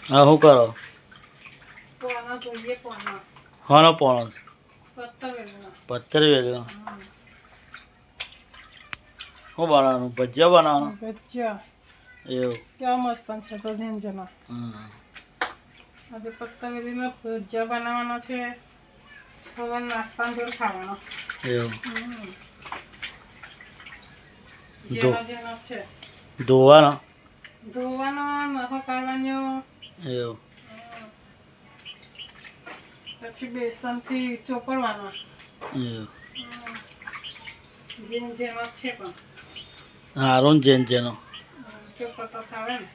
હા શું કરો? પોનો જોઈએ પોનો. હાનો પોણો? પત્તર વેલનો. પત્તર વેલનો. શું બનાવવાનું? ભજીયા બનાવવાનું? ભજીયા. એવું. કેવા મસ્ત પણ છે તો ઝીણઝીણા. આજે પત્તર વેલીનો ભજીયા બનાવવાનો છે. હવે નાસ્તાની જોડે ખાવાનો. એવું. ઝીણો ઝીણો છે. ધોવાનો? ધોવાનો, નખો કાઢવાનો. એવું. પછી બેસનથી ચોપડવાનો. એવું. ઝીણો છે પણ. હારું ને જેનો. ચોપડતો ખાવે ને.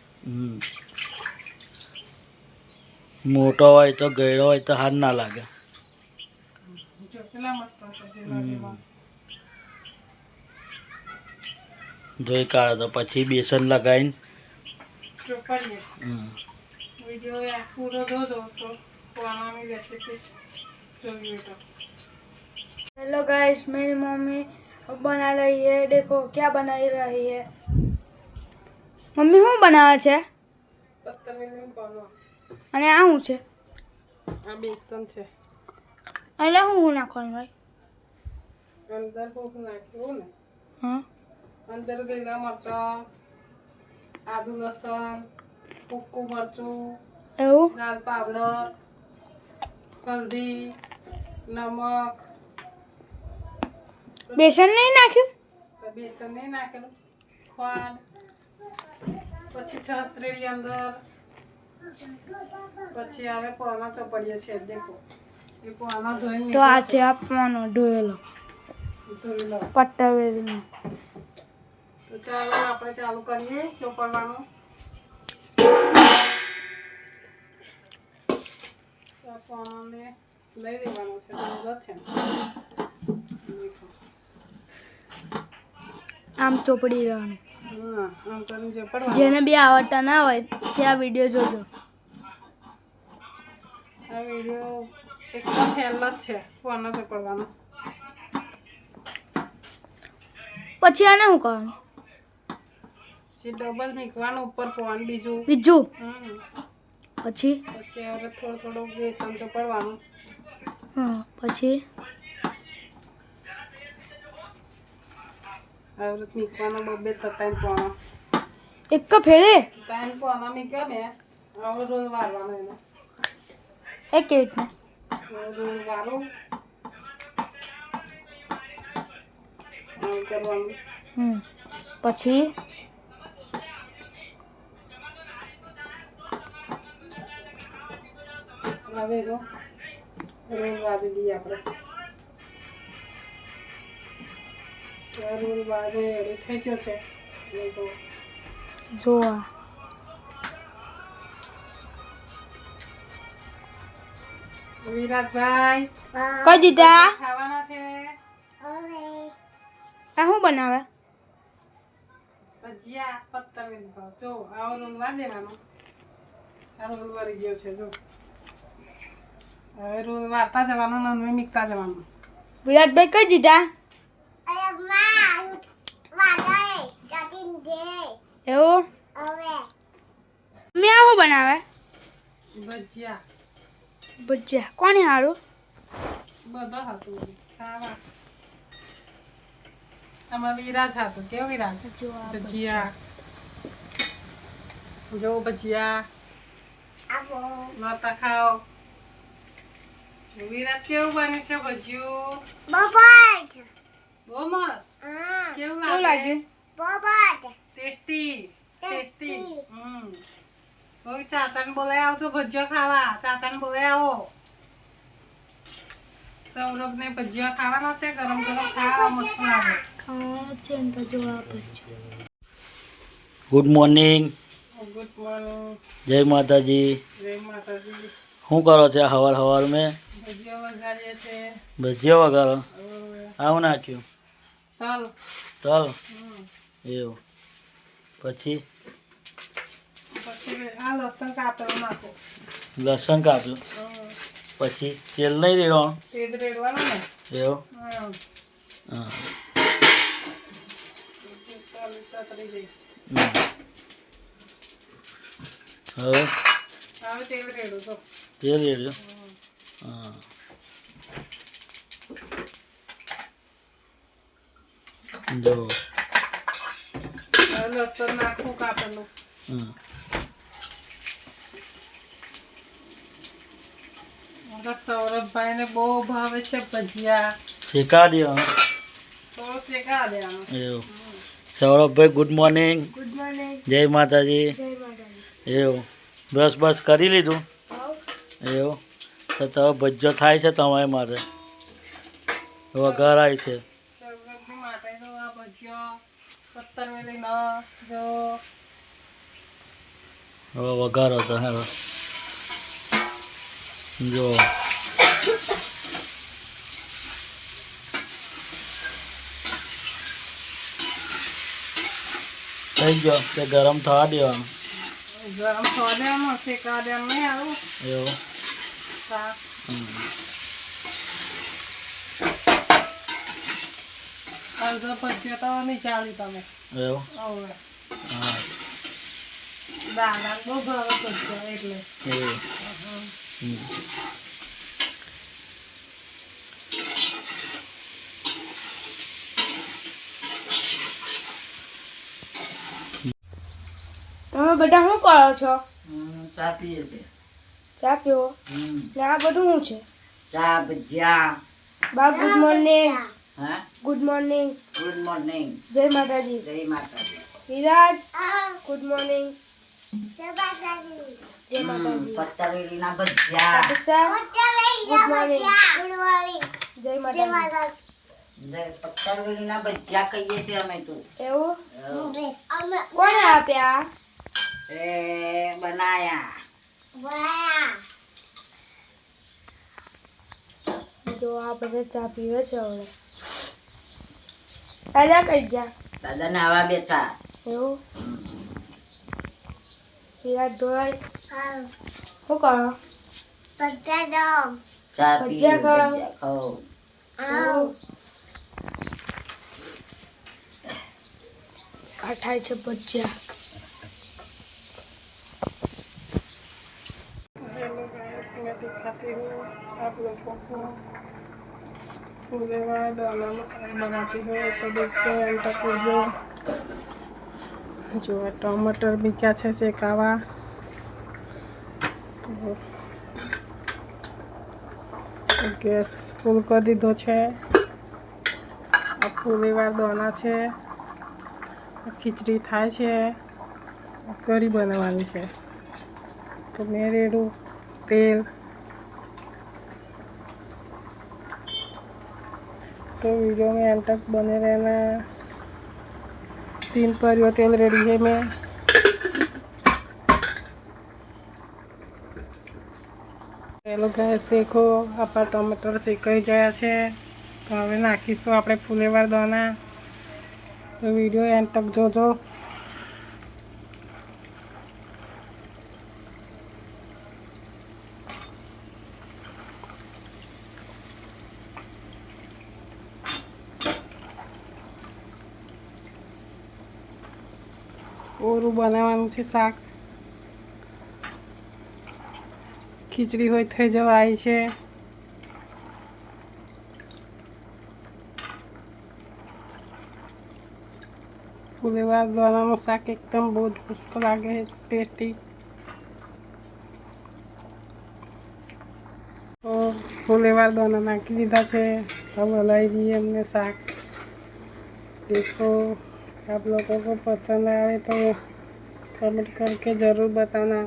મોટો હોય તો ગયડો હોય તો હાર ના લાગે. જો કેટલા મસ્ત છે ઝીણો ઝીણો. ધોઈ કાઢો તો પછી બેસન લગાવીને ચોપડીએ. वीडियो पूरा दो तो पुराना में रेसिपी चाहिए तो। हेलो गाइस, मेरी मम्मी बना रही है। देखो क्या बना रही है मम्मी। શું બનાવે છે? પત્તર વેલીનો પોનો. અને આ શું છે? આ બેસન છે. એટલે શું નાખવાનું ભાઈ? અંદર કોક નાખ્યું ને. હા. અંદર લીલા મરચાં, આદુ લસણ, સૂકું મરચું, એવું? લાલ પાવડર, હલ્દી, નમક. બેસન નહીં નાખ્યું? બેસન નહીં નાખેલું. ખાંડ, પછી છાશ રેડી અંદર. પછી આવે પોના ચોપડીએ છે. દેખો એ પોના ધોઈને તો આ છે આપવાનો ધોયેલો ધોઈ લો. પત્તર વેલીનો. તો ચાલો આપણે ચાલુ કરીએ ચોપડવાનું. પોણાને લઈ લેવાનું છે. મદદ છે દેખો. આમ ચોપડી રહેવાનું. હા, આમ કરીને ચોપડવાનું. જેને બી આવડતા ના હોય તે આ વિડીયો જોજો. આ વિડીયો એકદમ હેલ જ છે પોના ચોપડવાનો. પછી આને શું કરવાનું? પછી ડબલ મૂકવાનું ઉપર પોન બીજું. બીજું? પછી પછી હવે થોડું બેસન ચોપડવાનું. હા. પછી હવે મૂકવાનો બબે ત્રણ પોણા. એક ફેરે ત્રણ પોના મૂક્યા મેં. હવે રોલ વારવાનો એને. એક કેટને રોલ વારું. આમ કરવાનું. પછી હવે એનો રોલ વારી દઈએ આપણે. રોલ વારે રેડી થઈ ગયો છે. જોવા વિરાટભાઈ કઈ દીધા? ખાવાના છે. આ શું બનાવે? ભજીયા પત્તર વેલનો. જો આવો રોલ વાર દેવાનો. આ રોલ વારી ગયો છે. જો હવે રોલ વારતા જવાનું, નનવે મીકતા જવાનું. વિરાટભાઈ કઈ દીધા? એવું? મેં આ શું બનાવે? ભજીયા. ભજીયા કોને સારું? બધા હતું ખાવા. આમાં વિરાજ હતું. કેવું વિરાજ? ભજીયા. જો ભજીયા નતા ખાઓ. વિરાજ કેવું બન્યું છે ભજીયું? બહુ મસ્ત. કેવું લાગ્યું? ટેસ્ટી. હવે ચાચાને બોલાવી આવજો ભજીયા ખાવા. ચાચાને બોલાવી આવો. સૌરભને ભજીયા ખાવાના છે. ગરમ ગરમ ખાવા મસ્ત લાગે. Good morning. Good morning. જય માતાજી. જય માતાજી. શું કરો છો સવાર સવાર મેં? ભજીયા વગાડીએ છે. ભજીયા વગાડો? આવું નાખ્યું? તલ. એવું. પછી આ લસણ કાપેલું નાખો. લસણ કાપ્યું. પછી તેલ નહીં રેડવાનું? તેલ રેડવાનું ને. એવું? હા. હવે હવે તેલ રેડું તો તેલ રેડ્યો હા જો હવે લસણ નાખું કાપેલું હા મારા સૌરભભાઈને બહુ ભાવે છે ભજીયા શેકા દે થોડો શેકા દેવાનું એવું Saurabhbhai good morning good morning. જય માતાજી જય માતાજી. એવું બ્રશ કરી લીધું એવું તો તમે ભજ્જો થાય છે તમારે માટે વઘારાય છે સૌરભની માટે તો આ ભજીયો 17 વેલીનો જો હવે વઘારો તો હેરો જો થઈ ગયો તે ગરમ થવા દેવાનું ગરમ થવા દેવાનું શેકા દેવાનું નહીં આવું એવું શાક અડધો ભજીયો તો નહીં ચાલી તમે એવું હવે હા દાદા બહુ ભાવે ભજીયો એટલે એવું તમે બધા શું કરો છો? ચા પીએ છે ચા પીવો ને આ બધું શું છે? ચા ભજીયા બા ગુડ મોર્નિંગ. હા ગુડ મોર્નિંગ. ગુડ મોર્નિંગ જય માતાજી. જય માતાજી વિરાજ ગુડ મોર્નિંગ. જય માતાજી. પત્તાવેલીના ભજીયા અપેક્ષા ગુડ મોર્નિંગ. જય માતાજી. પત્તાવેલીના ભજીયા કહીએ છીએ અમે તો એવું કોને આપ્યા? એ બનાયા જો આ બધા ચા પીવે છે હવે. દાદા કઈ ગયા? દાદા નાવા બેઠા એવું વિરાટ ધોઈ શું કરો? ચા પી ભજીયા ખાઓ. ભજીયા ખાઓ આ થાય છે ભજીયા. हेलो गाइस मैं दिखाती हूँ आप लोगों को पूरे वाला दाना मसाला बनाती हूँ तो देखते हैं एंड तक वीडियो जो है टमाटर भी क्या છે શેકાવા તો ગેસ ફૂલ કરી દીધો છે આ ફૂલેવાર દાણા છે ખીચડી થાય છે કઢી બનાવવાની છે तो मैं रेडू तेल तो वीडियो में एंड तक बने रहना 3 परियों तेल रेडी है मैं हेलो गैस देखो आपा टमाटर શેકાઈ ગયા છે તો હવે નાખીશું આપણે ફુલેવાર દાણા તો વિડીયો એન્ડ તક જોજો ઓરું બનાવવાનું છે શાક ખીચડી હોય થઈ જવા આવી છે ફુલેવાર દાણાનું શાક એકદમ બહુ જ મસ્ત લાગે છે ટેસ્ટી તો ફુલેવાર દાણા નાખી દીધા છે હવે હલાવી દઈએ અમને શાક देखो आप लोगों को पसंद आए तो कमेंट करके ज़रूर बताना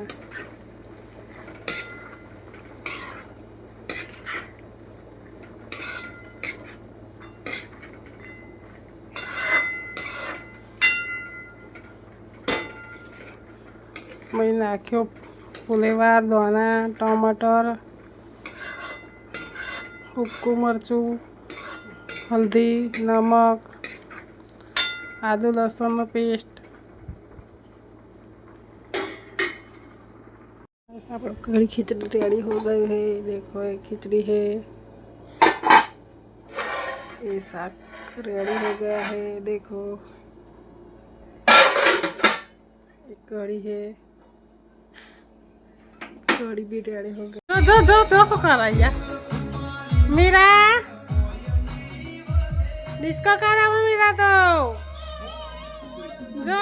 मैं नाख्यो फुलेवार दाना टमाटर सूकू मरचू हल्दी नमक आदू लहसुन पेस्ट ऐसा पर कड़ी खिचड़ी रेडी हो गई है देखो ये खिचड़ी है ये साग रेडी हो गया है देखो एक कड़ी है थोड़ी भी रेडी हो गई। जो जो जो कर रही मीरा, डिस्को करा हुआ मीरा तो जो